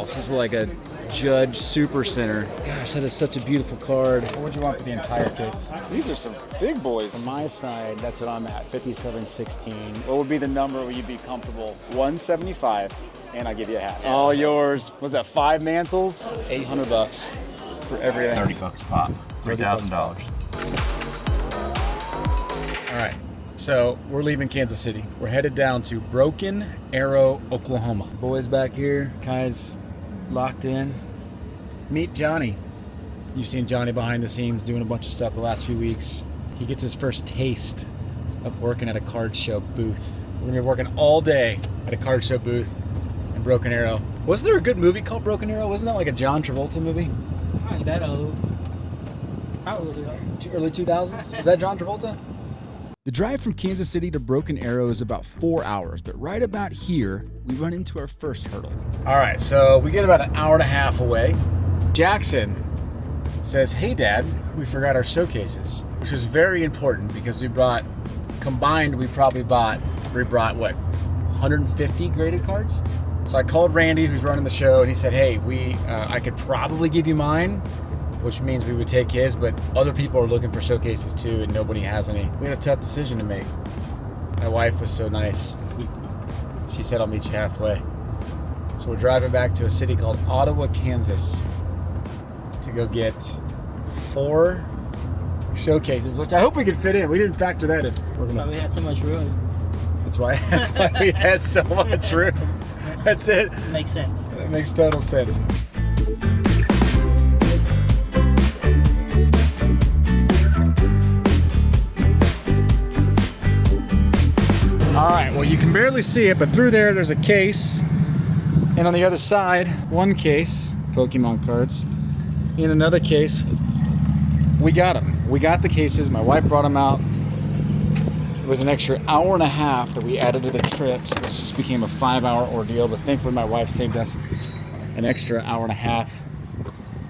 This is like a Judge Super Center. Gosh, that is such a beautiful card. What would you want for the entire case? These are some big boys. On my side, that's what I'm at, 5716. What would be the number where you'd be comfortable? 175, and I'll give you a hat. All yours. Was that 5 mantles? $800 for everything. $30 a pop. $3,000. All right, so we're leaving Kansas City. We're headed down to Broken Arrow, Oklahoma. Boys back here, guys locked in. Meet Johnny. You've seen Johnny behind the scenes doing a bunch of stuff the last few weeks. He gets his first taste of working at a card show booth. We're gonna be working all day at a card show booth in Broken Arrow. Wasn't there a good movie called Broken Arrow? Wasn't that like a John Travolta movie? Not that old. Probably Early 2000s? Was that John Travolta? The drive from Kansas City to Broken Arrow is about 4 hours, but right about here, we run into our first hurdle. All right, so we get about an hour and a half away. Jackson says, hey Dad, we forgot our showcases, which was very important because we brought what, 150 graded cards? So I called Randy, who's running the show, and he said, hey, I could probably give you mine, which means we would take his, but other people are looking for showcases too, and nobody has any. We had a tough decision to make. My wife was so nice. She said, I'll meet you halfway. So we're driving back to a city called Ottawa, Kansas to go get 4 showcases, which I hope we could fit in. We didn't factor that in. That's why we had so much room. That's why we had so much room. That's it. Makes sense. That makes total sense. All right, well, you can barely see it, but through there's a case. And on the other side, one case, Pokemon cards. In another case, we got them. We got the cases. My wife brought them out. It was an extra hour and a half that we added to the trip, so this just became a 5-hour ordeal, but thankfully my wife saved us an extra hour and a half.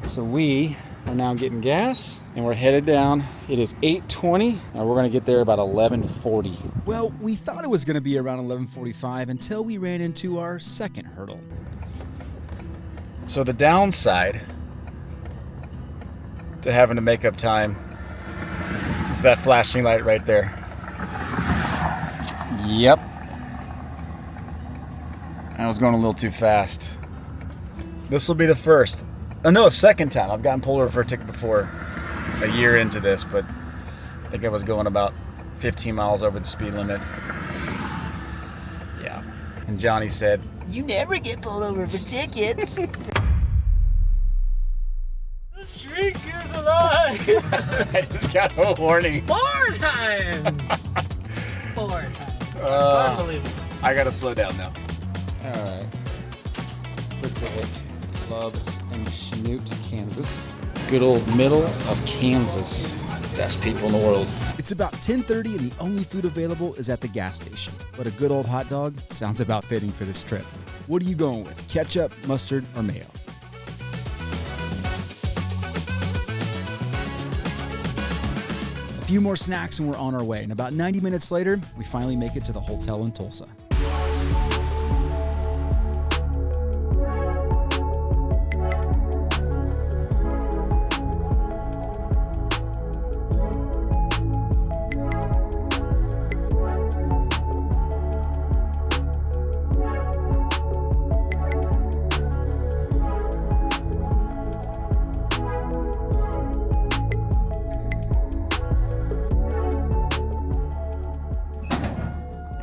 So we are now getting gas, and we're headed down. It is 8:20, and we're gonna get there about 11:40. Well, we thought it was going to be around 11:45 until we ran into our second hurdle. So the downside to having to make up time is that flashing light right there. Yep. I was going a little too fast. This will be the first. Oh no, second time. I've gotten pulled over for a ticket before, a year into this, but I think I was going about 15 miles over the speed limit. Yeah. And Johnny said, You never get pulled over for tickets. The streak is alive! I just got a warning. 4 times! 4 times. Unbelievable. I gotta slow down now. All right. Quick hit. Clubs in Chanute, Kansas. Good old middle of Kansas. Best people in the world. It's about 10:30 and the only food available is at the gas station. But a good old hot dog sounds about fitting for this trip. What are you going with? Ketchup, mustard, or mayo? A few more snacks and we're on our way. And about 90 minutes later, we finally make it to the hotel in Tulsa.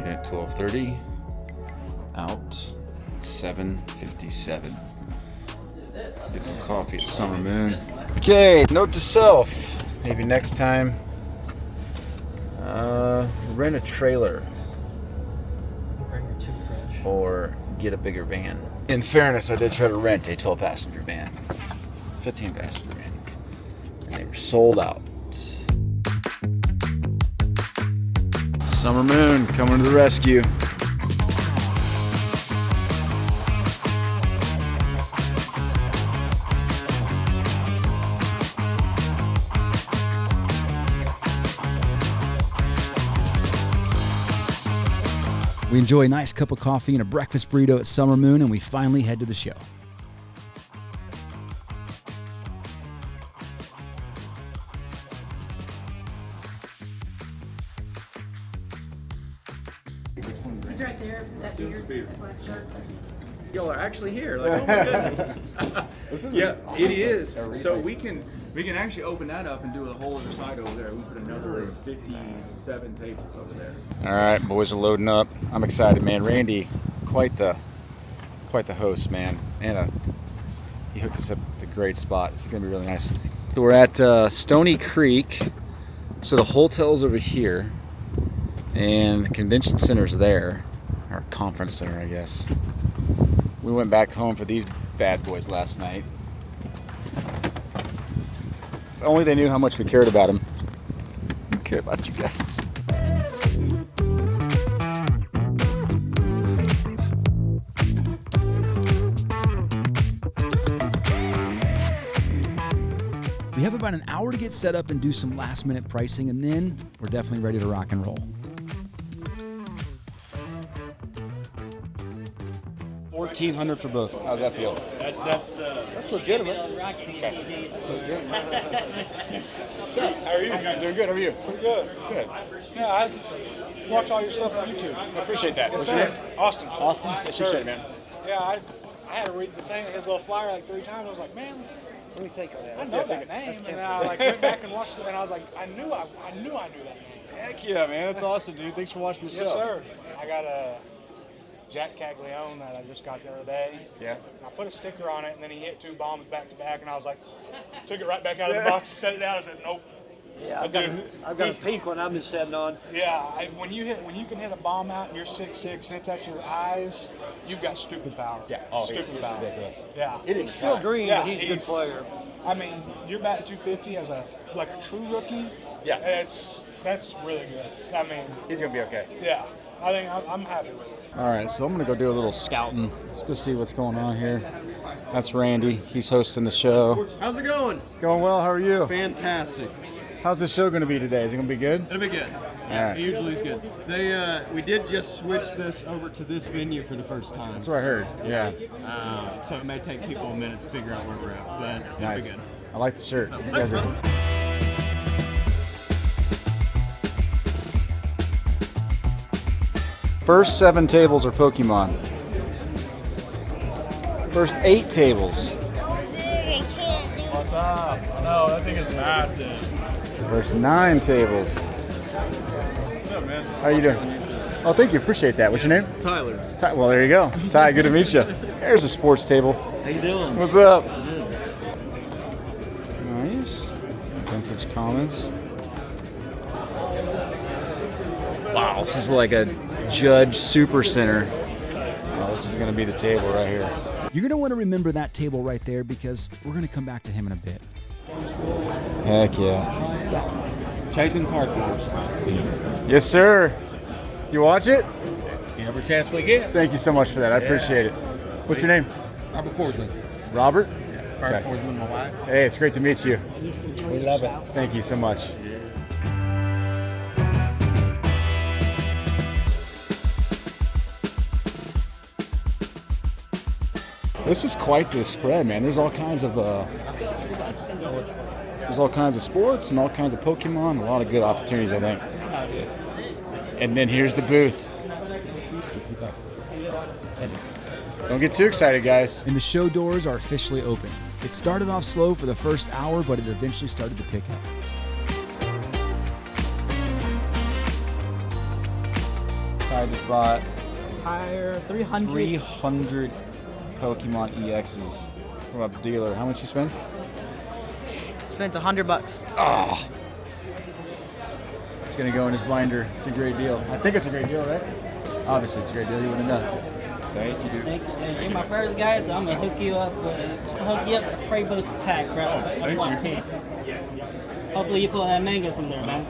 At 12:30, out 7:57. Get some coffee at Summer Moon. Okay, note to self. Maybe next time, rent a trailer Bring your toothbrush. or get a bigger van. In fairness, I did try to rent a 12-passenger van, 15-passenger van, and they were sold out. Summer Moon coming to the rescue. We enjoy a nice cup of coffee and a breakfast burrito at Summer Moon, and we finally head to the show. actually here. Like, oh my goodness. This is Yeah, awesome. it is. So we can actually open that up and do a whole other side over there. We put another 57 tables over there. All right, boys are loading up. I'm excited, man. Randy, quite the host, man. And he hooked us up with a great spot. It's gonna be really nice. So we're at Stony Creek. So the hotel's over here, and the convention center's there, or conference center, I guess. We went back home for these bad boys last night. If only they knew how much we cared about them. We care about you guys. We have about an hour to get set up and do some last minute pricing, and then we're definitely ready to rock and roll. $1,400 for both. How's that feel? That's legitimate. How are you? Doing good. How are you? Pretty good. Good. Yeah, I watch all your stuff on YouTube. I appreciate that. Yes, What's your sir. name? Austin. Austin. Yes, Appreciate sir. it, man. Yeah, I had to read the thing, his little flyer like 3 times. I was like, man, Let me think of that. I know that name. And then I like went back and watched it, and I was like, I knew I knew that name. Heck yeah, man. That's awesome, dude. Thanks for watching the show. Yes, sir. I got a Jack Caglione that I just got the other day. Yeah. I put a sticker on it, and then he hit 2 bombs back to back, and I was like, took it right back out of the box, set it down, and said, nope. Yeah, I've got a pink one I've been sitting on. Yeah, when you can hit a bomb out and you're 6'6" and it's at your eyes, you've got stupid power. Yeah. Oh, stupid he's power. ridiculous. Yeah. He's still green, Yeah, but he's a good player. I mean, you're batting 250 as a true rookie. Yeah. That's really good. I mean, He's going to be okay. yeah, I think I'm happy with it. All right, so I'm going to go do a little scouting. Let's go see what's going on here. That's Randy. He's hosting the show. How's it going? It's going well. How are you? Fantastic. How's the show going to be today? Is it going to be good? It'll be good. All right. It usually is good. We did just switch this over to this venue for the first time. That's what I heard. Yeah. So it may take people a minute to figure out where we're at, but Nice. it'll be good. I like the shirt. You guys are... First 7 tables are Pokemon. First 8 tables. What's up? No, that thing is massive. First 9 tables. What's up, man? How you doing? Oh, thank you. Appreciate that. What's your name? Tyler. Ty. Well, there you go. Ty, good to meet you. There's a sports table. How you doing? What's up? Nice. Vintage Commons. Wow, this is like a Judge Super Center. Oh, this is going to be the table right here. You're going to want to remember that table right there because we're going to come back to him in a bit. Heck yeah. Chasing cartridges. Yes, sir. You watch it? Every chance we get. Thank you so much for that. I appreciate it. What's your name? Robert Forsman. Robert? Fire Okay. Forsman, my wife. Hey, it's great to meet you. We love it. Thank you so much. This is quite the spread, man. There's all kinds of sports and all kinds of Pokemon. A lot of good opportunities, I think. And then here's the booth. Don't get too excited, guys. And the show doors are officially open. It started off slow for the first hour, but it eventually started to pick up. I just bought Tire 300. 300 Pokemon EXs from a dealer. How much you spend? Spent $100. Ah, it's gonna go in his binder. It's a great deal. I think it's a great deal, right? Obviously, it's a great deal. You wouldn't have done. Thank you, dude. Thank you. Hey, you're my first guy, so I'm gonna hook you up with a Prey Booster pack, bro. That's one piece. Hopefully you pull that mango from there, man.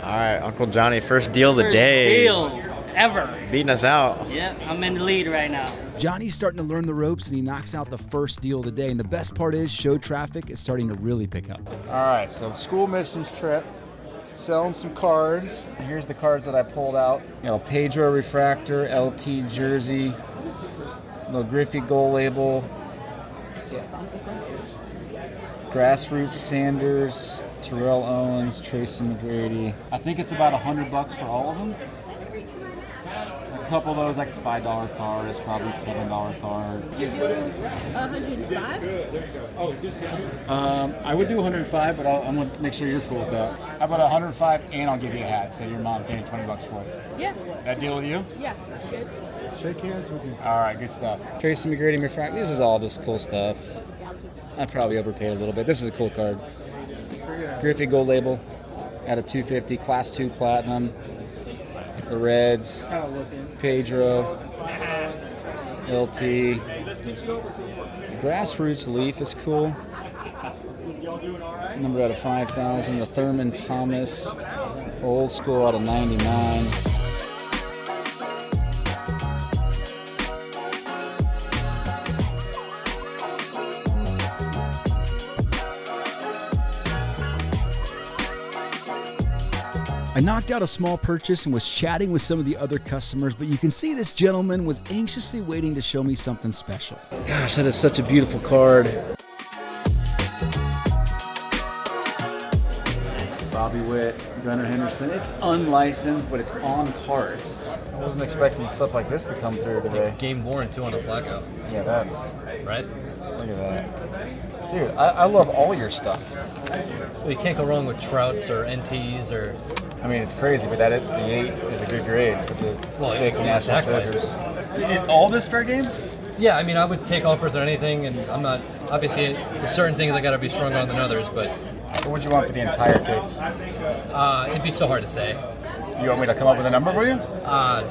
All right, Uncle Johnny, first deal of the First day. deal ever. Beating us out. Yep, I'm in the lead right now. Johnny's starting to learn the ropes and he knocks out the first deal of the day. And the best part is show traffic is starting to really pick up. All right, so school missions trip, selling some cards. And here's the cards that I pulled out. You know, Pedro Refractor, LT Jersey, little Griffey Gold Label, Grassroots Sanders, Terrell Owens, Tracy McGrady. I think it's about $100 for all of them. couple of those, like it's $5 card. It's probably $7 card. You do 105? I would do 105, but I'm gonna make sure you're cool with that. How about 105, and I'll give you a hat. Say your mom paid $20 for it. Yeah. That deal with you? Yeah, that's good. Shake hands with you. All right, good stuff. Tracy McGrady refract. This is all just cool stuff. I probably overpaid a little bit. This is a cool card. Griffey Gold Label at a 250, Class 2 Platinum. The Reds, Pedro, LT. Grassroots Leaf is cool. Number out of 5,000. The Thurman Thomas, old school out of 99. I knocked out a small purchase and was chatting with some of the other customers, but you can see this gentleman was anxiously waiting to show me something special. Gosh, that is such a beautiful card. Bobby Witt, Gunnar Henderson. It's unlicensed, but it's on card. I wasn't expecting stuff like this to come through today. Game worn too on a blackout. Yeah, that's right. Look at that, dude. I love all your stuff. Well, you can't go wrong with Trouts or NTs or. I mean, it's crazy, but the 8 is a good grade for the fake national treasures. Is all this fair game? Yeah, I mean, I would take offers on anything, and I'm not, obviously, there's certain things I got to be stronger on than others, but. What would you want for the entire case? It'd be so hard to say. Do you want me to come up with a number for you?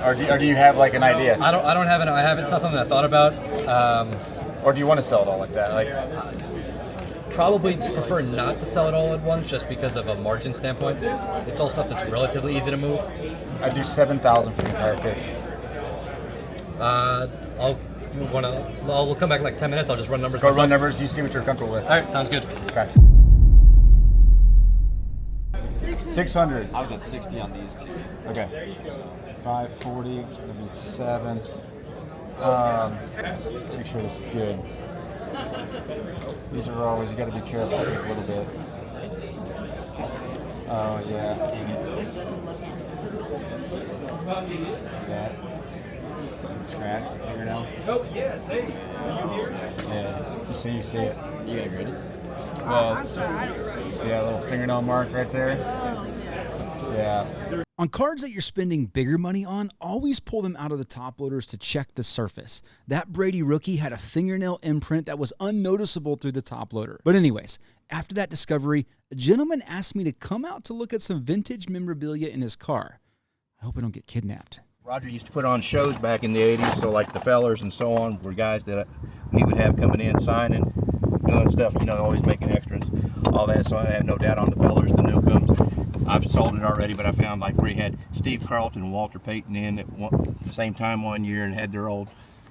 Or do you have like an idea? I don't have it's not something I thought about. Or do you want to sell it all like that? Probably prefer not to sell it all at once, just because of a margin standpoint. It's all stuff that's relatively easy to move. I do 7,000 for the entire case. We'll come back in like 10 minutes. I'll just run numbers. Go run numbers. You see what you're comfortable with. All right, sounds good. Okay. 600. I was at 60 on these two. Okay. 540. It's gonna be 7. Let's make sure this is good. These are always, you got to be careful with these a little bit. Oh yeah. That. Scratch the fingernail. Oh yes, hey, you here? Yeah. You see it. You got it ready? Well, see that little fingernail mark right there? Yeah. On cards that you're spending bigger money on, always pull them out of the top loaders to check the surface. That Brady rookie had a fingernail imprint that was unnoticeable through the top loader. But anyways, after that discovery, a gentleman asked me to come out to look at some vintage memorabilia in his car. I hope I don't get kidnapped. Roger used to put on shows back in the 80s, so like the Fellers and so on were guys that he would have coming in, signing, doing stuff, always making extras, all that. So I have no doubt on the Fellers, the Newcombs. I've sold it already, but I found like where he had Steve Carlton and Walter Payton in at the same time one year and had their old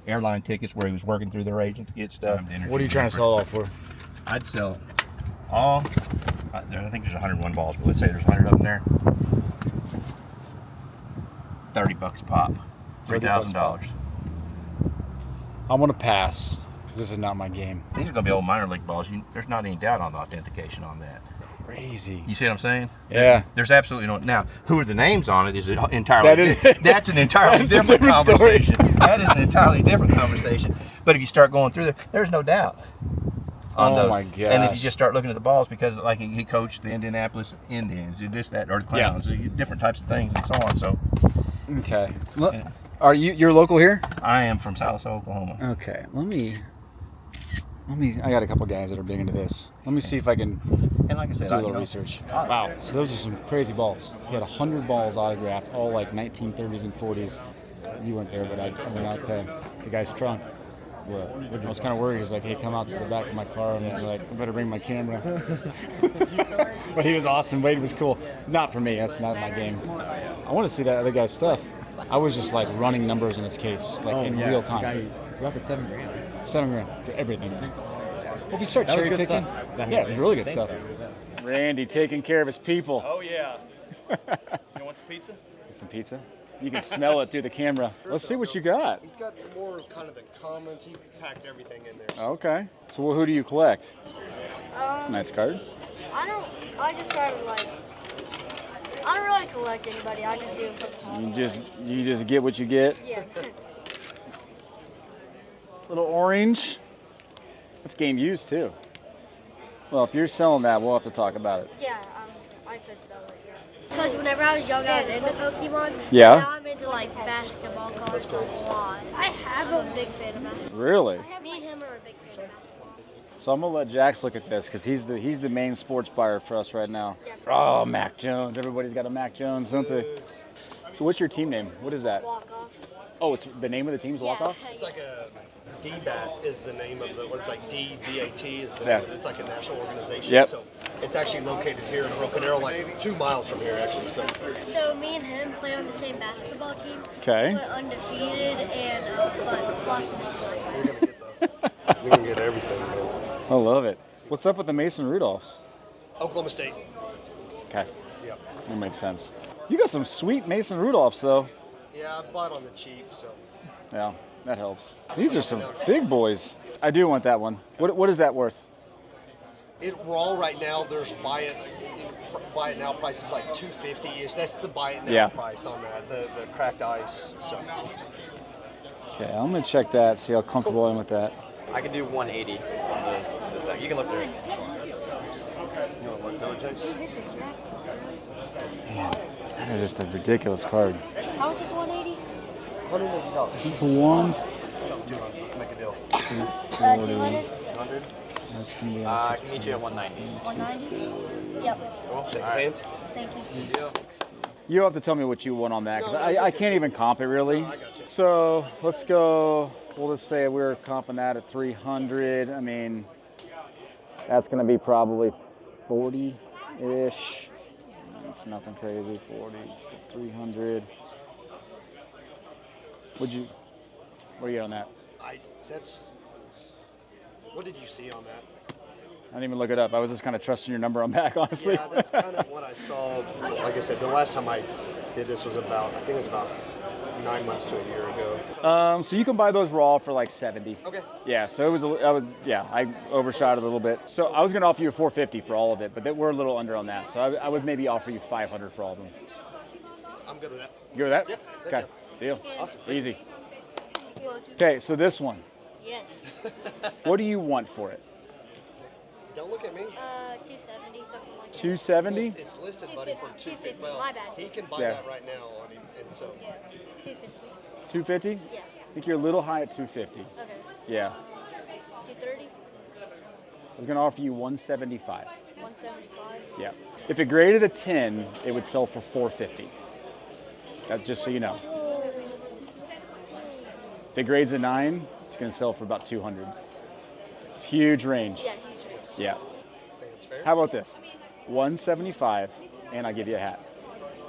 airline tickets where he was working through their agent to get stuff. What are you trying to sell it all for? I'd sell all, I think there's 101 balls, but let's say there's 100 of them there. $30 a pop, $3,000. I'm going to pass, because this is not my game. These are going to be old minor league balls. There's not any doubt on the authentication on that. Crazy. You see what I'm saying? Yeah. There's absolutely no. Now, who are the names on it is entirely. That's an entirely that's different conversation. Story. That is an entirely different conversation. But if you start going through there, there's no doubt on those. My gosh. And if you just start looking at the balls, because like he coached the Indianapolis Indians, this, that, or the Clowns, different types of things and so on. So. Okay. Are you're local here? I am from South Oklahoma. Okay. Let me. I got a couple guys that are big into this. Let me see if I can and like I said, do a little research. Wow. So those are some crazy balls. He had 100 balls autographed, all like 1930s and 40s. You weren't there, but I went out to the guy's trunk. I was kind of worried. He was like, "Hey, come out to the back of my car." And I was like, "I better bring my camera." But he was awesome. Wade was cool. Not for me. That's not my game. I want to see that other guy's stuff. I was just like running numbers in his case, like in real time. You offered $7 grand. $7 grand for everything. Well, if you start That was cherry good picking, stuff. yeah, it was really good Same stuff. Randy taking care of his people. Oh yeah. You want some pizza? Some pizza. You can smell it through the camera. Let's see what you got. He's got more of kind of the comments. He packed everything in there. Okay. So who do you collect? It's a nice card. I just started I don't really collect anybody. I just do it for the hobby. You just get what you get. Yeah. Little orange. That's game used too. Well, if you're selling that, we'll have to talk about it. Yeah, I could sell it, yeah. Because whenever I was young, I was into Pokemon. Yeah? Now I'm into, like, basketball cards a lot. I'm a big fan of basketball. Really? Me and him are a big fan of basketball. So I'm gonna let Jax look at this because he's the main sports buyer for us right now. Oh, Mac Jones. Everybody's got a Mac Jones, don't they? So what's your team name? What is that? Walk off. Oh, it's the name of the team's Walk Off? It's like a DBAT is the name of the, or it's like DBAT is the Yeah. name of it. It's like a national organization. Yep. So it's actually located here in Broken Arrow, like 2 miles from here, actually. So me and him play on the same basketball team. Okay. We're undefeated and but lost in the series. You're going to get everything, man. I love it. What's up with the Mason Rudolphs? Oklahoma State. Okay. Yep. That makes sense. You got some sweet Mason Rudolphs, though. Yeah, I bought on the cheap, so. Yeah, that helps. These are some big boys. I do want that one. What is that worth? It raw right now. There's buy it now price is like $250ish. That's the buy it now price on that. The cracked ice. So. Okay, I'm gonna check that. See how comfortable I am with that. I can do 180 on this thing. You can look through it. You want to look through it, Jace? Man, that is just a ridiculous card. How much is 180? $180. It's a one. Let's make a deal. 200? 200. That's gonna be I can meet you at 190. 190? Yep. Cool. Shake his hand. Thank you. You have to tell me what you want on that because I can't even comp it really. So let's go. We'll just say we're comping that at 300. I mean, that's gonna be probably 40-ish. It's nothing crazy. 40, 300. What do you get on that? What did you see on that? I didn't even look it up. I was just kind of trusting your number on back, honestly. Yeah, that's kind of what I saw. Like I said, the last time I did this was I think it was about 9 months to a year ago. So you can buy those raw for like 70. Okay. Yeah, so I overshot it a little bit. So I was gonna offer you 450 for all of it, but we're a little under on that. So I would maybe offer you 500 for all of them. I'm good with that. You good with that? Yeah. Okay, deal. Awesome. Easy. Okay, so this one. Yes. What do you want for it? Don't look at me. 270, something like that. 270? It's listed, buddy, for 250. Well, my bad. He can buy Yeah. that right now on him, and so. Yeah. 250. 250? Yeah. I think you're a little high at 250. Okay. Yeah. 230? I was gonna offer you 175. 175? Yeah. If it graded a 10, it would sell for 450. That's just so you know. If it grades a 9, it's gonna sell for about 200. It's huge range. Yeah, huge range. Yeah. Think it's fair? How about this? 175, and I'll give you a hat.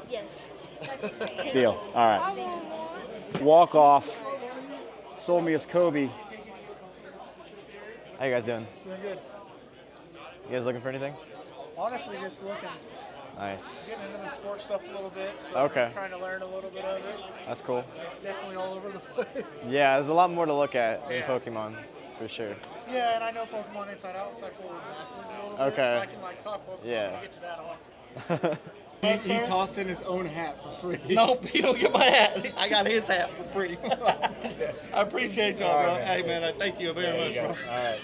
Yes. Deal. All right. Walk off. Sold me as Kobe. How you guys doing? Doing good. You guys looking for anything? Honestly, just looking, Nice. getting into the sports stuff a little bit. So Okay. I'm trying to learn a little bit of it. That's cool. It's definitely all over the place. Yeah, there's a lot more to look at in Pokemon, for sure. Yeah, and I know Pokemon inside out, so I forward backwards a little bit. Okay. So I can like talk Pokemon Yeah. when we get to that on. He tossed in his own hat for free. Nope, he don't get my hat. I got his hat for free. I appreciate y'all, bro. Hey, man, I thank you very much, bro. All right.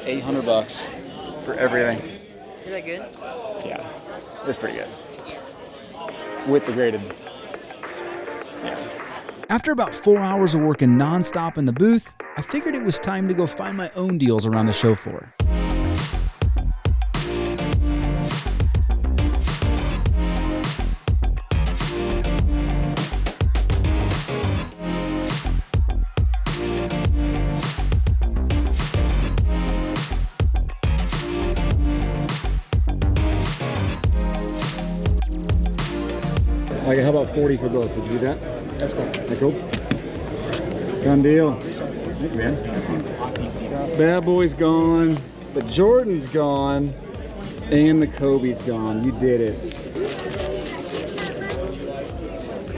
$800 for everything. Is that good? Yeah, it's pretty good. With the graded. After about 4 hours of working nonstop in the booth, I figured it was time to go find my own deals around the show floor. Like, how about 40 for both? Would you do that? That's cool. That cool? Done deal. Thank you, man. Bad Boy's gone. The Jordan's gone. And the Kobe's gone. You did it.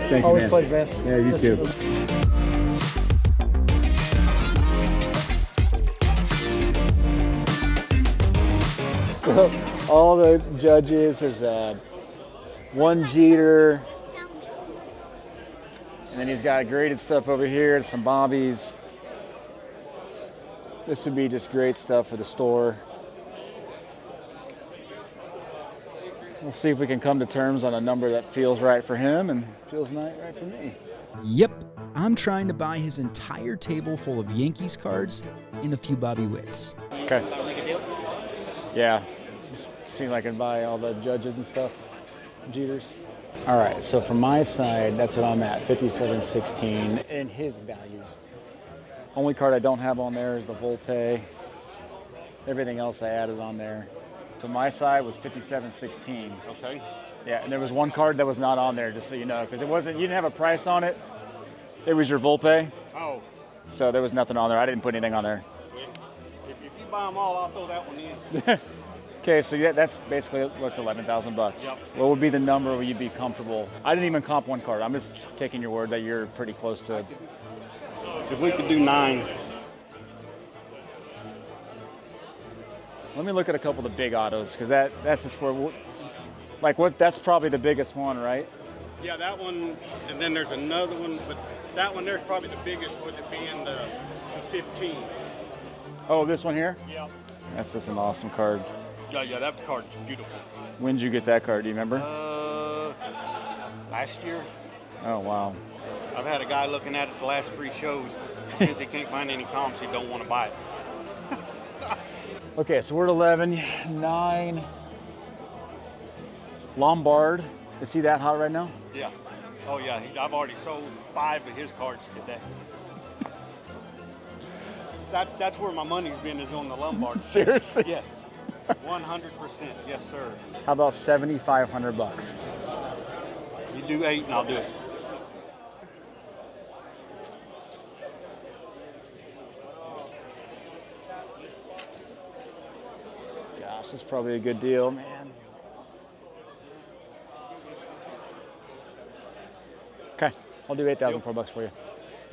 Thank you, Always man. a pleasure, man. Yeah, you too. So all the judges, there's one Jeter, and then he's got graded stuff over here, some Bobbies. This would be just great stuff for the store. We'll see if we can come to terms on a number that feels right for him and feels right for me. Yep, I'm trying to buy his entire table full of Yankees cards and a few Bobby Witts. Okay. Yeah, just seemed like I can buy all the judges and stuff, Jeters. All right, so from my side, that's what I'm at, 57.16 in his values. Only card I don't have on there is the Volpe. Everything else I added on there. So my side was 57.16. Okay. Yeah, and there was one card that was not on there, just so you know, because it wasn't, you didn't have a price on it. It was your Volpe. Oh. So there was nothing on there. I didn't put anything on there. If you buy them all, I'll throw that one in. Okay, so yeah, that's basically what's $11,000. Yep. What would be the number where you'd be comfortable? I didn't even comp one card. I'm just taking your word that you're pretty close to. If we could do 9. Let me look at a couple of the big autos, because that's just where, that's probably the biggest one, right? Yeah, that one, and then there's another one, but that one there's probably the biggest, with it being the 15. Oh, this one here? Yep. That's just an awesome card. Yeah, that card's beautiful. When did you get that card? Do you remember? Last year. Oh, wow. I've had a guy looking at it the last 3 shows. Since he can't find any comps, he don't want to buy it. Okay, so we're at 11, 9. Lombard, is he that hot right now? Yeah. Oh, yeah. I've already sold 5 of his cards today. That's where my money's been, is on the Lombard. Seriously? Yes. 100%. Yes, sir. How about $7,500? You do 8 and I'll do it. Gosh, that's probably a good deal, man. Okay, I'll do $8,004 for you.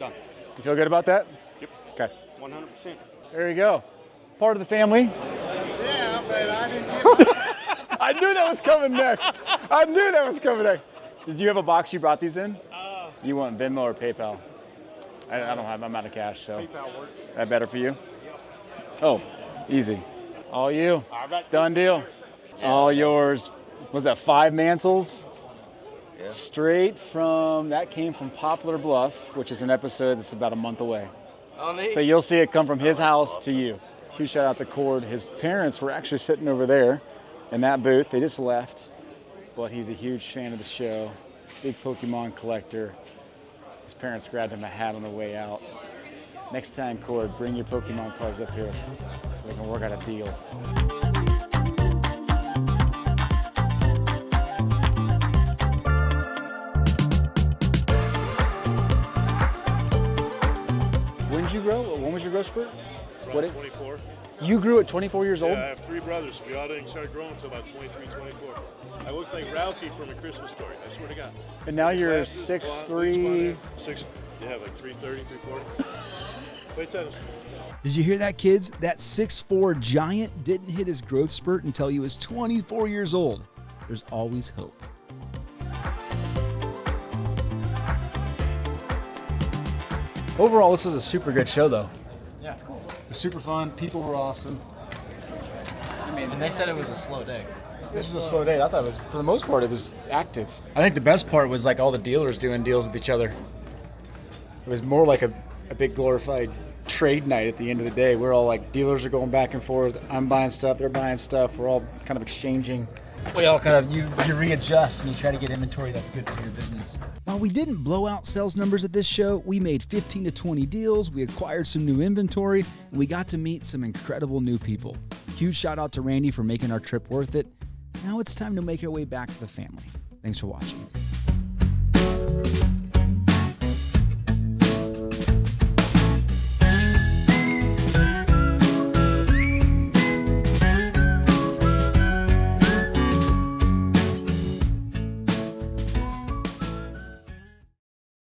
Done. You feel good about that? Yep. Okay. 100%. There you go. Part of the family. Yeah, but I didn't get I knew that was coming next. I knew that was coming next. Did you have a box you brought these in? You want Venmo or PayPal? I don't have, I'm out of cash, so. PayPal works. That better for you? Oh, easy. All you. Done deal. All yours. Was that 5 mantles? Yeah. Straight from, that came from Poplar Bluff, which is an episode that's about a month away. Oh, neat. So you'll see it come from his house to you. Huge shout out to Cord. His parents were actually sitting over there in that booth. They just left, but he's a huge fan of the show. Big Pokemon collector. His parents grabbed him a hat on the way out. Next time, Cord, bring your Pokemon cards up here so we can work out a deal. When did you grow? When was your growth spurt? Around 24. You grew at 24 years old? Yeah, I have 3 brothers. We all didn't start growing until about 23, 24. I look like Ralphie from A Christmas Story. I swear to God. And now you're Glasses, 6'3". Yeah, like 330, 340. Play tennis. Did you hear that, kids? That 6'4" giant didn't hit his growth spurt until he was 24 years old. There's always hope. Overall, this is a super good show, though. Yeah, it's cool. It was super fun. People were awesome. I mean, and they said it was a slow day. This was a slow day. I thought it was, for the most part, it was active. I think the best part was like all the dealers doing deals with each other. It was more like a big glorified trade night at the end of the day. We're all like, dealers are going back and forth. I'm buying stuff, they're buying stuff. We're all kind of exchanging. We all kind of, you readjust and you try to get inventory that's good for your business. While we didn't blow out sales numbers at this show, we made 15 to 20 deals, we acquired some new inventory, and we got to meet some incredible new people. Huge shout out to Randy for making our trip worth it. Now it's time to make our way back to the family. Thanks for watching.